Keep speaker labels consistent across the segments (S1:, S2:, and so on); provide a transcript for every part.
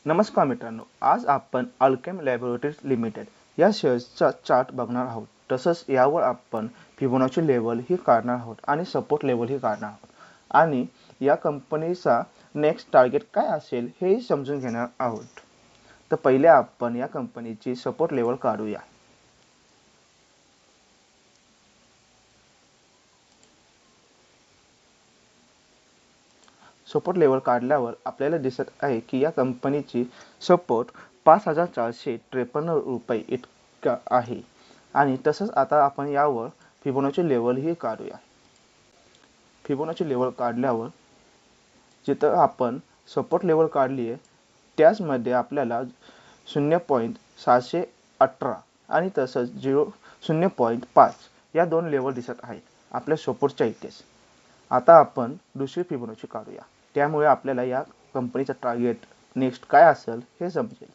S1: नमस्कार मित्रांनो, आज आपण अल्केम लॅबोरेटरीज लिमिटेड या शेअर्सचा चार्ट बघणार आहोत. तसंच यावर आपण फिबोनाची लेवल ही काढणार आहोत आणि सपोर्ट लेवल ही काढणार आहोत आणि या कंपनीचा नेक्स्ट टार्गेट काय असेल हेही समजून घेणार आहोत. तर पहिले आपण या कंपनीची सपोर्ट लेवल काढूया. सपोर्ट लेवल काढल्यावर आपल्याला दिसत आहे की या कंपनीची सपोर्ट 5453 रुपये इतका आहे आणि तसंच आता आपण यावर फिबोनाची लेवल ही काढूया. फिबोनाची लेवल काढल्यावर जिथं आपण सपोर्ट लेवल काढली आहे त्याचमध्ये आपल्याला 0.718 आणि तसंच 0.5 या दोन लेवल दिसत आहेत आपल्या सपोर्टच्या इथेच. आता आपण दुसरी फिबोनाची काढूया, त्यामुळे आपल्याला या कंपनीचा टार्गेट नेक्स्ट काय असेल हे समजेल.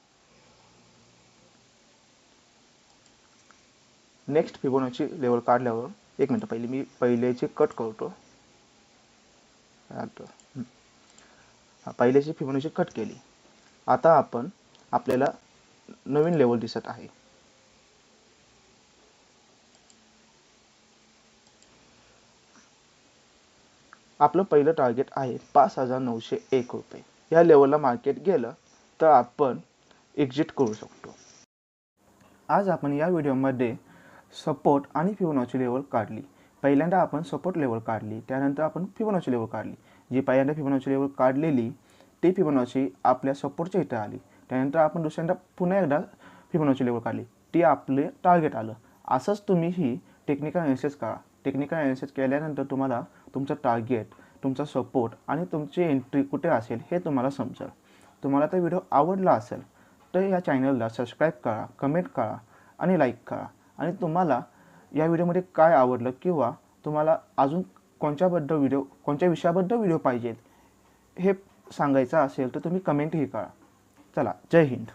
S1: नेक्स्ट फिबोनाची लेवल काढल्यावर एक मिनिट पहिले मी पहिल्याची कट करतो. पहिल्याची फिबोनाची कट केली. आता आपण आपल्याला नवीन लेवल दिसत आहे. आपलं पहिलं टार्गेट आहे 5901 रुपये. या लेवलला मार्केट गेलं तर आपण एक्झिट करू शकतो. आज आपण या व्हिडिओमध्ये सपोर्ट आणि फिबोनाची लेवल काढली. पहिल्यांदा आपण सपोर्ट लेवल काढली, त्यानंतर आपण फिबोनाची लेवल काढली. जी पहिल्यांदा फिबोनाची लेवल काढलेली ती फिबोनाची आपल्या सपोर्टच्या इथे आली. त्यानंतर आपण दुसऱ्यांदा पुन्हा एकदा फिबोनाची लेवल काढली, ती आपले टार्गेट आलं. असंच तुम्ही ही टेक्निकल ॲनालिसिस करा. टेक्निकल ॲनालिसिस केल्यानंतर तुम्हाला तुमचं टार्गेट, तुमचा सपोर्ट आणि तुमची एंट्री कुठे असेल हे तुम्हाला समजेल. तुम्हाला तर व्हिडिओ आवडला असेल तर या चॅनलला सबस्क्राईब करा, कमेंट करा आणि लाईक करा. आणि तुम्हाला या व्हिडिओमध्ये काय आवडलं किंवा तुम्हाला अजून कोणत्या विषयाबद्दल व्हिडिओ पाहिजेत हे सांगायचं असेल तर तुम्ही कमेंटही करा. चला, जय हिंद.